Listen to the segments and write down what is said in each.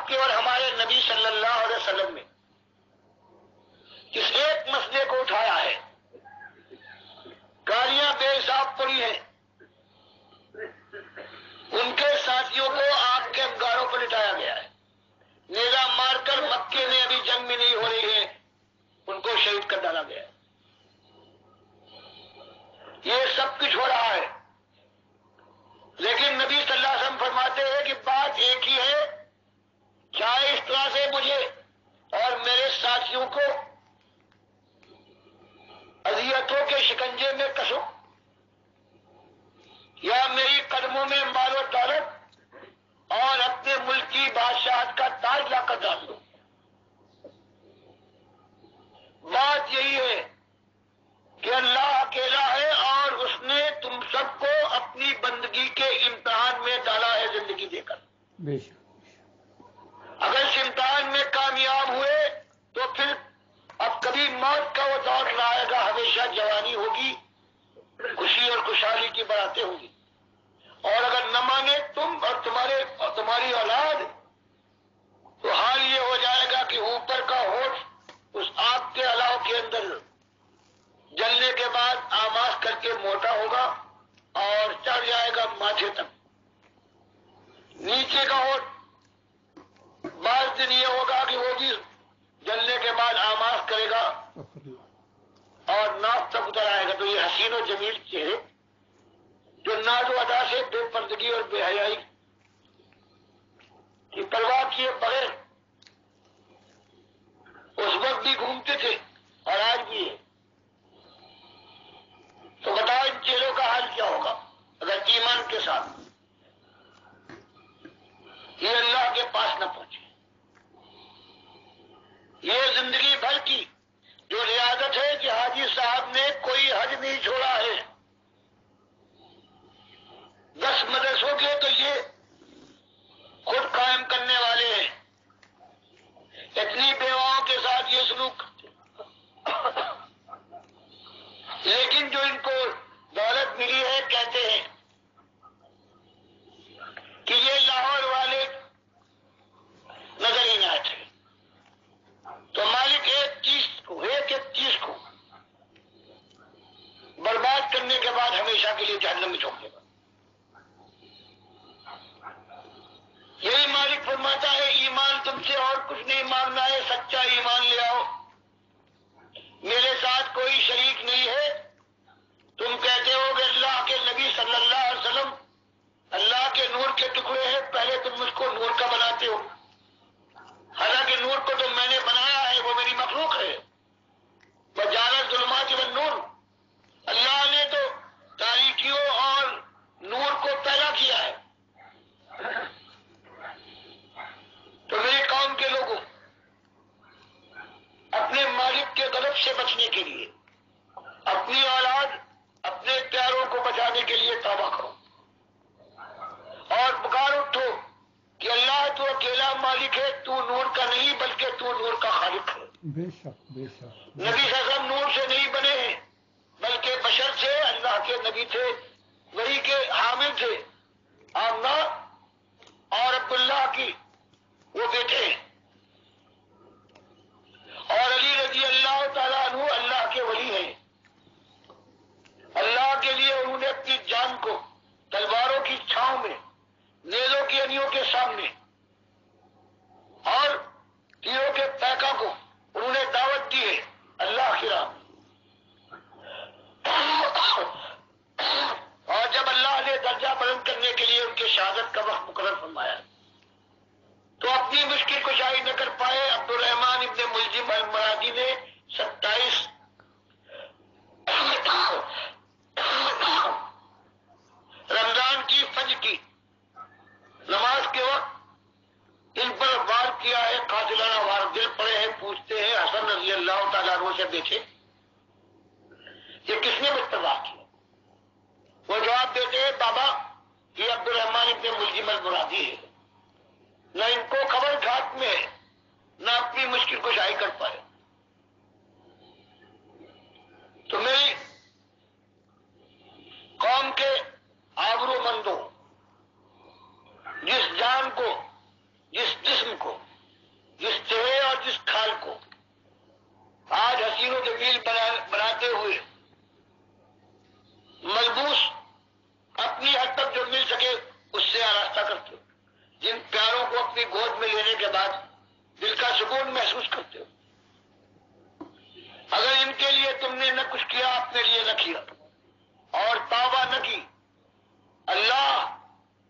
آپ کے اور ہمارے نبی صلی اللہ علیہ وسلم نے اس ایک مسئلے کو اٹھایا ہے. گالیاں بے حساب پڑی ہیں، ان کے ساتھیوں کو آگ کے انگاروں پر لٹایا گیا ہے. نیزہ مار کر مکے میں ابھی جنگ بھی نہیں ہو رہی ہے ان کو شہید کر ڈالا گیا ہے. یہ سب کچھ ہو رہا ہے، لیکن نبی صلی اللہ علیہ وسلم فرماتے ہیں کہ بات ایک ہی ہے، چاہے اس طرح سے مجھے اور میرے ساتھیوں کو اذیتوں کے شکنجے میں کسو یا میری قدموں میں مال و دولت اور اپنے ملک کی بادشاہت کا تاج لا کر ڈال دو. بات یہی ہے کہ اللہ اکیلا ہے اور اس نے تم سب کو اپنی بندگی کے امتحان میں ڈالا ہے زندگی دے کر. بے شک. اگر اس امتحان میں کامیاب ہوئے تو پھر اب کبھی موت کا وہ دور نہ آئے گا، ہمیشہ جوانی ہوگی، خوشی اور خوشحالی کی باتیں ہوگی. اور اگر نہ مانے تم اور تمہاری اولاد تو حال یہ ہو جائے گا کہ اوپر کا ہوٹ اس آگ کے الاؤ کے اندر جلنے کے بعد آماس کر کے موٹا ہوگا اور چڑھ جائے گا ماتھے تک. نیچے کا ہوٹ بعض دن یہ ہوگا کہ وہ بھی جلنے کے بعد آماس کرے گا اور ناف تک اتر آئے گا. تو یہ حسین و جمیل چہرے جو ناز و ادا سے بے پردگی اور بے حیائی کی پرواہ کیے بغیر اس وقت بھی گھومتے تھے اور آج بھی ہے، تو بتاؤ ان چہروں کا حال کیا ہوگا اگر ایمان کے ساتھ یہ اللہ کے پاس نہ پہنچے. یہ زندگی بھر کی جو ریاضت ہے کہ حاجی صاحب نے کوئی حج نہیں چھوڑا ہے، 10 مدرسوں کے تو یہ خود قائم کرنے والے ہیں، اتنی بیواؤں کے ساتھ یہ سلوک کرتے ہیں. لیکن جو ان کو دولت ملی ہے کہتے ہیں کہ یہ لاہور والے نظر ہی نہ آئے تھے. تو مالک ایک چیز کو برباد کرنے کے بعد ہمیشہ کے لیے جہنم میں جھونک دے گا. یہی مالک فرماتا ہے ایمان تم سے اور کچھ نہیں مانگنا ہے، سچا ایمان لے آؤ، میرے ساتھ کوئی شریک نہیں ہے. تم کہتے ہو کہ اللہ کے نبی صلی اللہ علیہ وسلم اللہ کے نور کے ٹکڑے ہیں، پہلے تم مجھ کو نور کا بناتے ہو، حالانکہ نور کو تو میں نے بنایا ہے، وہ میری مخلوق ہے. وجعل الظلمات والنور، اللہ نے تو تاریکیوں اور نور کو پیدا کیا ہے. تو میری قوم کے لوگوں اپنے مالک کے غضب سے بچنے کے لیے، اپنی اولاد اپنے پیاروں کو بچانے کے لیے توبہ کرو اور پکار اٹھو کہ اللہ تو اکیلا مالک ہے، تو نور کا نہیں بلکہ تو نور کا خالق ہے. بے شک بے شک. نبی صلی اللہ علیہ وسلم نور سے نہیں بنے ہیں بلکہ بشر سے، اللہ کے نبی تھے، وحی کے حامل تھے. آمنہ اور عبداللہ کی وہ بیٹے ہیں، اور علی رضی اللہ تعالیٰ عنہ اللہ کے ولی ہیں. اللہ کے لیے انہوں نے اپنی جان کو تلواروں کی چھاؤں میں، نیزوں کی انیوں کے سامنے اور تیروں کے پیکا کو انہوں نے دعوت دی ہے اللہ کی راہ. اور جب اللہ نے درجہ بلند کرنے کے لیے ان کے شہادت کا وقت مقرر فرمایا تو اپنی مشکل کشائی نہ کر پائے. عبد الرحمان ابن ملجم المرادی نے 27 رمضان کی فجر کی نماز کے وقت ان پر وار کیا ہے، قاتلانہ وار دل پڑے ہیں. پوچھتے ہیں حسن رضی اللہ تعالیٰ عنہ سے، بیٹھے یہ کس نے مجھ پر وار کیا؟ وہ جواب دیتے ہیں بابا یہ عبد الرحمان ابن ملجم المرادی ہے، نہ ان کو خبر گھاٹ میں ہے نہ اپنی مشکل کشائی کر پائے. تو میری قوم کے آبرو مندوں، جس جان کو، جس جسم جسم کو، جس چہرے اور جس کھال کو آج حسین و جمیل بناتے ہوئے ملبوس اپنی حد تک جو مل سکے اس سے آراستہ کرتے ہو، جن پیاروں کو اپنی گود میں لینے کے بعد دل کا سکون محسوس کرتے ہو، اگر ان کے لیے تم نے نہ کچھ کیا، اپنے لیے نہ کیا اور توبہ نہ کی، اللہ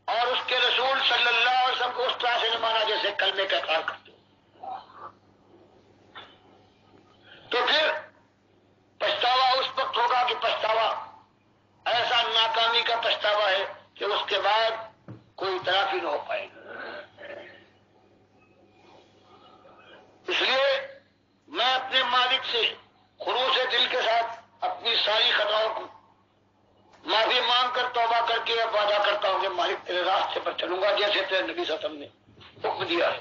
اور اس کے رسول صلی اللہ علیہ وسلم کو اس طرح سے نہ مانا جیسے کلمے کا اقرار کرتے ہو، تو پھر پچھتاوا اس وقت ہوگا کہ پچھتاوا ایسا ناکامی کا پچھتاوا ہے کہ اس کے بعد کوئی تلافی نہ ہو پائے گا۔ اس لیے میں اپنے مالک سے خلوص دل کے ساتھ اپنی ساری خطاؤں کو معافی مانگ کر توبہ کر کے اب وعدہ کرتا ہوں کہ مالک تیرے راستے پر چلوں گا جیسے تیرے نبی صلی اللہ علیہ وسلم نے حکم دیا ہے۔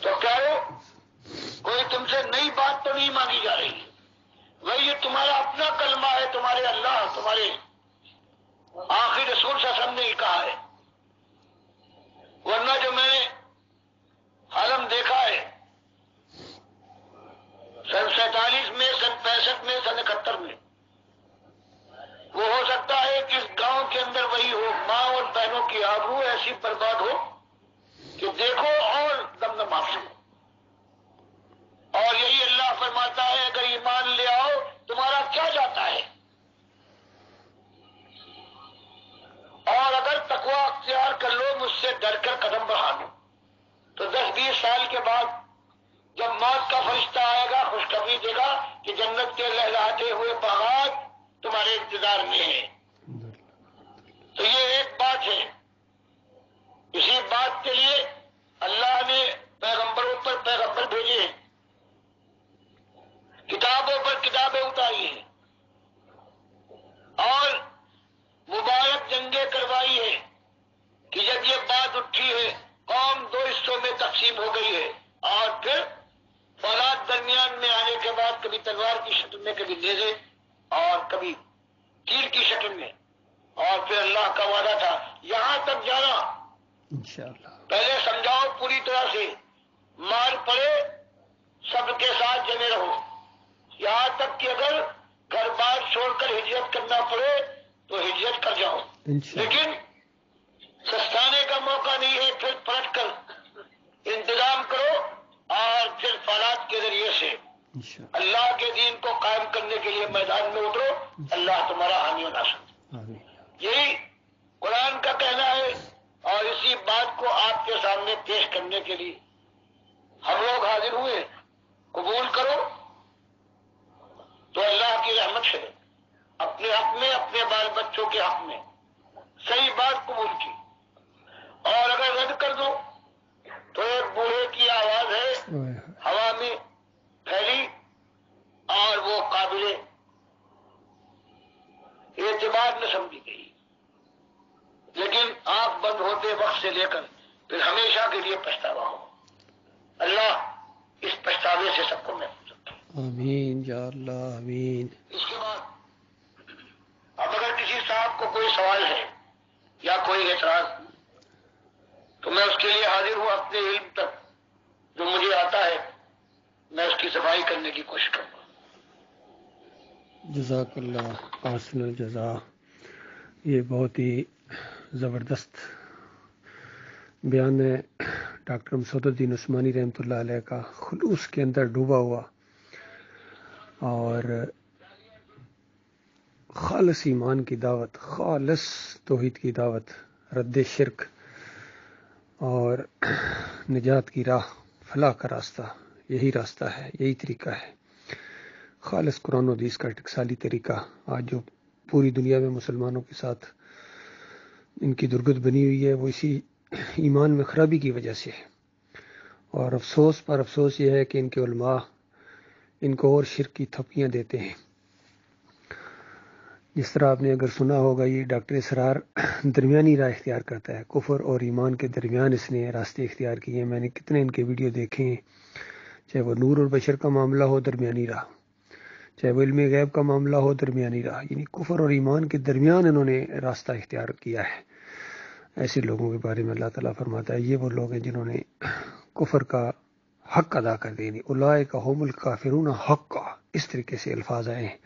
تو پیارو، کوئی تم سے نئی بات تو نہیں مانگی جا رہی ہے، وہی یہ تمہارا اپنا کلمہ ہے، تمہارے اللہ، تمہارے آخری رسول صلی اللہ علیہ وسلم نے ہی کہا ہے۔ ورنہ جو میں نے عالم دیکھا ہے سن 47 میں، سن 65 میں، سن 71 میں، وہ ہو سکتا ہے کہ اس گاؤں کے اندر وہی ہو، ماں اور بہنوں کی آبرو ایسی برباد ہو کہ دیکھو اور دم دم آپ ہو۔ اور یہی اللہ فرماتا ہے اگر ایمان لے آؤ تمہارا کیا جاتا ہے، اور اگر تقوی اختیار کر لو، مجھ سے ڈر کر قدم بڑھا لو، تو 10-20 سال کے بعد جب موت کا فرشتہ آئے گا خوشخبری دے گا کہ جنت کے لہلاتے ہوئے باغات تمہارے انتظار میں ہیں۔ تو یہ ایک بات ہے، اسی بات کے لیے اللہ نے پیغمبروں پر پیغمبر بھیجے ہیں، کتابوں پر کتابیں اتاری ہیں، اور مبارک جنگیں کروائی ہے کہ جب یہ بات اٹھی ہے قوم 2 حصوں میں تقسیم ہو گئی ہے، اور پھر فولاد درمیان میں آنے کے بعد کبھی تلوار کی شکل میں، کبھی نیزے اور کبھی تیر کی شکل میں، اور پھر اللہ کا وعدہ تھا یہاں تک جانا انشاءاللہ، پہلے سمجھاؤ پوری طرح سے، مار پڑے سب کے ساتھ جمے رہو، یہاں تک کہ اگر گھر بار چھوڑ کر ہجرت کرنا پڑے تو ہجرت کر جاؤ، لیکن سستانے کا موقع نہیں ہے، پھر پلٹ کر انتظام کرو اور پھر فولاد کے ذریعے سے اللہ کے دین کو قائم کرنے کے لیے میدان میں اترو، اللہ تمہارا حامی و ناصر۔ یہی قرآن کا کہنا ہے، اور اسی بات کو آپ کے سامنے پیش کرنے کے لیے ہم لوگ حاضر ہوئے۔ قبول کرو تو اللہ کی رحمت ہے، اپنے حق میں، اپنے بال بچوں کے حق میں صحیح بات قبول کی، اور اگر رد کر دو تو ایک بوڑھے کی آواز ہے ہوا میں پھیلی اور وہ قابل اعتبار نہ سمجھی گئی، لیکن آنکھ بند ہوتے وقت سے لے کر پھر ہمیشہ کے لیے پچھتاوا ہو۔ اللہ اس پچھتاوے سے سب کو محفوظ رکھے، آمین یا اللہ، آمین۔ اس کے بعد اب اگر کسی صاحب کو کوئی سوال ہے یا کوئی اعتراض تو میں اس کے لیے حاضر ہوں، اپنے علم تک جو مجھے آتا ہے میں اس کی صفائی کرنے کی کوشش کروں گا۔ جزاک اللہ احسن الجزا۔ یہ بہت ہی زبردست بیان ہے ڈاکٹر مسعود الدین عثمانی رحمۃ اللہ علیہ کا، خلوص کے اندر ڈوبا ہوا اور خالص ایمان کی دعوت، خالص توحید کی دعوت، رد شرک اور نجات کی راہ، فلاح کا راستہ، یہی راستہ ہے، یہی طریقہ ہے، خالص قرآن و حدیث کا ٹکسالی طریقہ۔ آج جو پوری دنیا میں مسلمانوں کے ساتھ ان کی درگت بنی ہوئی ہے وہ اسی ایمان میں خرابی کی وجہ سے ہے، اور افسوس پر افسوس یہ ہے کہ ان کے علماء ان کو اور شرک کی تھپیاں دیتے ہیں۔ جس طرح آپ نے اگر سنا ہوگا، یہ ڈاکٹر اسرار درمیانی راہ اختیار کرتا ہے، کفر اور ایمان کے درمیان اس نے راستے اختیار کیے ہیں۔ میں نے کتنے ان کے ویڈیو دیکھے ہیں، چاہے وہ نور اور بشر کا معاملہ ہو، درمیانی راہ، چاہے وہ علم غیب کا معاملہ ہو، درمیانی راہ، یعنی کفر اور ایمان کے درمیان انہوں نے راستہ اختیار کیا ہے۔ ایسے لوگوں کے بارے میں اللہ تعالیٰ فرماتا ہے یہ وہ لوگ ہیں جنہوں نے کفر کا حق ادا کر دینی، اولئک هم الکافرون حقا، اس طریقے سے الفاظ آئے ہیں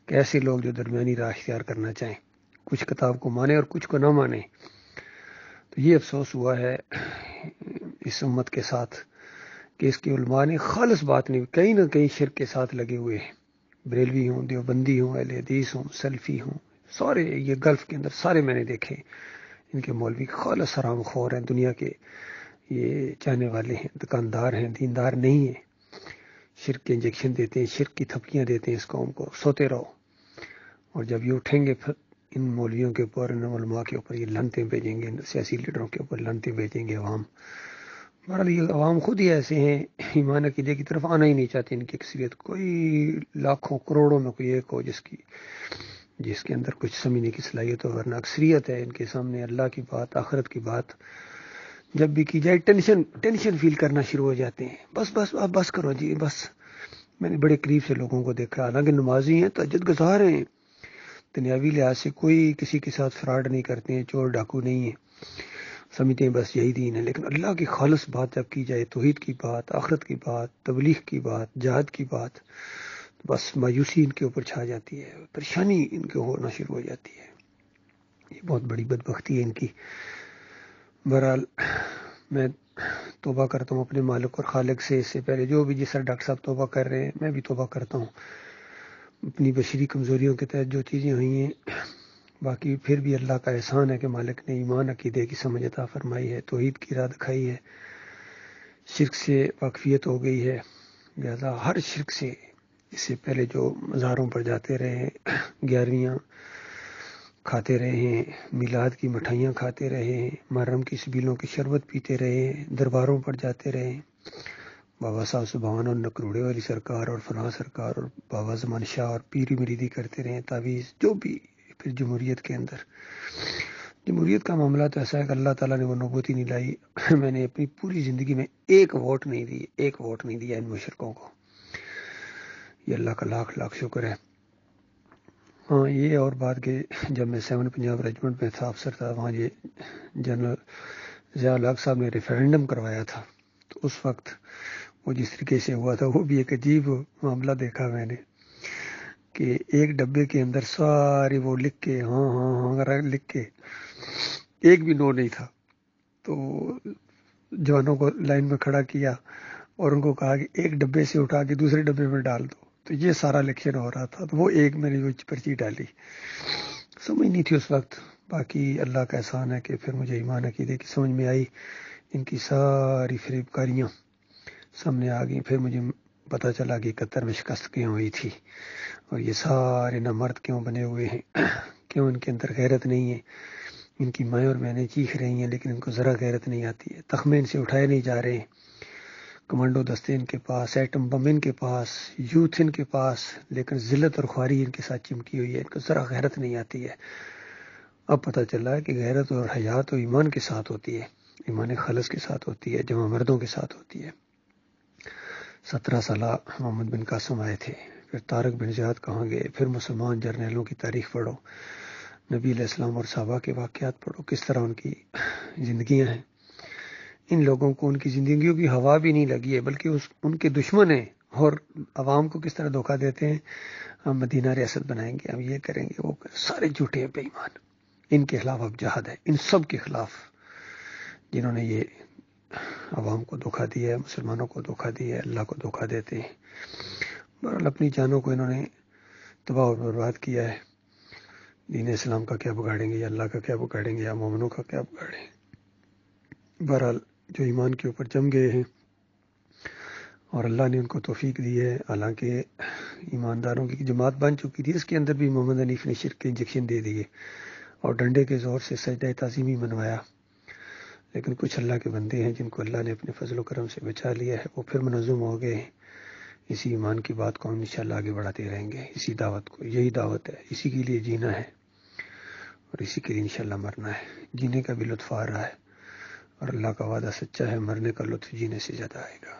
کہ ایسے لوگ جو درمیانی راہ اختیار کرنا چاہیں، کچھ کتاب کو مانے اور کچھ کو نہ مانے. تو یہ افسوس ہوا ہے اس امت کے ساتھ کہ اس کے علماء نے خالص بات نہیں، کہیں نہ کہیں شرک کے ساتھ لگے ہوئے ہیں. بریلوی ہوں، دیوبندی ہوں، اہل حدیث ہوں، سلفی ہوں، سارے یہ گلف کے اندر سارے میں نے دیکھے ان کے مولوی خالص حرام خور ہیں، دنیا کے یہ چاہنے والے ہیں، دکاندار ہیں، دیندار نہیں ہیں. شرک کے انجیکشن دیتے ہیں، شرک کی تھپکیاں دیتے ہیں اس قوم کو، سوتے رہو. اور جب یہ اٹھیں گے پھر ان مولویوں کے اوپر، ان علماء کے اوپر یہ لعنتیں بھیجیں گے، سیاسی لیڈروں کے اوپر لعنتیں بھیجیں گے عوام. بہرحال یہ عوام خود ہی ایسے ہیں، ایمان عقیدے کی طرف آنا ہی نہیں چاہتے. ان کی اکثریت کوئی لاکھوں کروڑوں میں کوئی ایک ہو جس کے اندر کچھ سمجھنے کی صلاحیت ہو، ورنہ اکثریت ہے ان کے سامنے اللہ کی بات، آخرت کی بات جب بھی کی جائے ٹینشن فیل کرنا شروع ہو جاتے ہیں. بس آپ بس کرو جی بس. میں نے بڑے قریب سے لوگوں کو دیکھا، حالانکہ نمازی ہیں، تہجد گزار ہیں، دنیاوی لحاظ سے کوئی کسی کے ساتھ فراڈ نہیں کرتے ہیں، چور ڈاکو نہیں ہیں، سمجھتے ہیں بس یہی دین ہے. لیکن اللہ کی خالص بات جب کی جائے، توحید کی بات، آخرت کی بات، تبلیغ کی بات، جہاد کی بات، بس مایوسی ان کے اوپر چھا جاتی ہے، پریشانی ان کے ہونا شروع ہو جاتی ہے. یہ بہت بڑی بدبختی ہے ان کی. بہرحال میں توبہ کرتا ہوں اپنے مالک اور خالق سے. اس سے پہلے جو بھی جس طرح ڈاکٹر صاحب توبہ کر رہے ہیں میں بھی توبہ کرتا ہوں اپنی بشری کمزوریوں کے تحت جو چیزیں ہوئی ہیں. باقی پھر بھی اللہ کا احسان ہے کہ مالک نے ایمان عقیدے کی سمجھ عطا فرمائی ہے، توحید کی راہ دکھائی ہے، شرک سے واقفیت ہو گئی ہے. لہذا ہر شرک سے، اس سے پہلے جو مزاروں پر جاتے رہے، 11ویاں کھاتے رہے ہیں، میلاد کی مٹھائیاں کھاتے رہے ہیں، محرم کی سبیلوں کی شربت پیتے رہے ہیں، درباروں پر جاتے رہے ہیں، بابا صاحب سبحان اور نکروڑے والی سرکار اور فلاں سرکار اور بابا زمان شاہ اور پیری مریدی کرتے رہے، تعویذ جو بھی. پھر جمہوریت کے اندر جمہوریت کا معاملہ تو ایسا ہے کہ اللہ تعالیٰ نے وہ نبوت ہی نہیں لائی. میں نے اپنی پوری زندگی میں ایک ووٹ نہیں دیا ان مشرکوں کو. یہ اللہ کا لاکھ لاکھ شکر ہے. ہاں یہ اور بات کہ جب میں 7 پنجاب ریجمنٹ میں تھا، افسر تھا، وہاں یہ جنرل ضیاء الحق صاحب نے ریفرینڈم کروایا تھا. تو اس وقت وہ جس طریقے سے ہوا تھا وہ بھی ایک عجیب معاملہ دیکھا میں نے کہ ایک ڈبے کے اندر سارے وہ لکھ کے ہاں لکھ کے ایک بھی نو نہیں تھا. تو جوانوں کو لائن میں کھڑا کیا اور ان کو کہا کہ ایک ڈبے سے اٹھا کے دوسرے ڈبے میں ڈال دو. تو یہ سارا الیکشن ہو رہا تھا، تو وہ ایک میں نے وہ پرچی ڈالی، سمجھ نہیں تھی اس وقت. باقی اللہ کا احسان ہے کہ پھر مجھے ایمان عقیدے کی سمجھ میں آئی، ان کی ساری فریب کاریاں سامنے آ گئیں. پھر مجھے پتہ چلا کہ 71 میں شکست کیوں ہوئی تھی اور یہ سارے نامرد کیوں بنے ہوئے ہیں، کیوں ان کے اندر غیرت نہیں ہے. ان کی مائیں اور بہنیں چیخ رہی ہیں لیکن ان کو ذرا غیرت نہیں آتی ہے. تخمے ان سے اٹھائے نہیں جا رہے ہیں، کمانڈو دستے ان کے پاس، ایٹم بم ان کے پاس، یوتھ ان کے پاس، لیکن ذلت اور خواری ان کے ساتھ چمکی ہوئی ہے، ان کو ذرا غیرت نہیں آتی ہے. اب پتہ چلا ہے کہ غیرت اور حیا تو ایمان کے ساتھ ہوتی ہے، ایمان خالص کے ساتھ ہوتی ہے، جمع مردوں کے ساتھ ہوتی ہے. 17 سالہ محمد بن قاسم آئے تھے، پھر طارق بن زیاد کہاں گئے، پھر مسلمان جرنیلوں کی تاریخ پڑھو، نبی علیہ السلام اور صحابہ کے واقعات پڑھو، کس طرح ان کی زندگیاں ہیں. ان لوگوں کو ان کی زندگیوں کی ہوا بھی نہیں لگی ہے، بلکہ ان کے دشمن ہیں، اور عوام کو کس طرح دھوکہ دیتے ہیں، ہم مدینہ ریاست بنائیں گے، ہم یہ کریں گے، وہ سارے جھوٹے ہیں، بے ایمان. ان کے خلاف اب جہاد ہے، ان سب کے خلاف جنہوں نے یہ عوام کو دھوکہ دیا ہے، مسلمانوں کو دھوکہ دیا ہے، اللہ کو دھوکہ دیتے ہیں. بہرحال اپنی جانوں کو انہوں نے تباہ و برباد کیا ہے. دین اسلام کا کیا بگاڑیں گے، یا اللہ کا کیا بگاڑیں گے، یا مومنوں کا کیا بگاڑیں گے. بہرحال جو ایمان کے اوپر جم گئے ہیں اور اللہ نے ان کو توفیق دی ہے، حالانکہ ایمانداروں کی جماعت بن چکی تھی، اس کے اندر بھی محمد حنیف نے شرک کے انجیکشن دے دیے اور ڈنڈے کے زور سے سجدہ تعظیمی منوایا. لیکن کچھ اللہ کے بندے ہیں جن کو اللہ نے اپنے فضل و کرم سے بچا لیا ہے، وہ پھر منظم ہو گئے ہیں. اسی ایمان کی بات کو ہم انشاءاللہ آگے بڑھاتے رہیں گے، اسی دعوت کو، یہی دعوت ہے، اسی کے لیے جینا ہے اور اسی کے لیے انشاءاللہ مرنا ہے. جینے کا بھی لطف آ رہا ہے اور اللہ کا وعدہ سچا ہے، مرنے کا لطف جینے سے زیادہ آئے گا.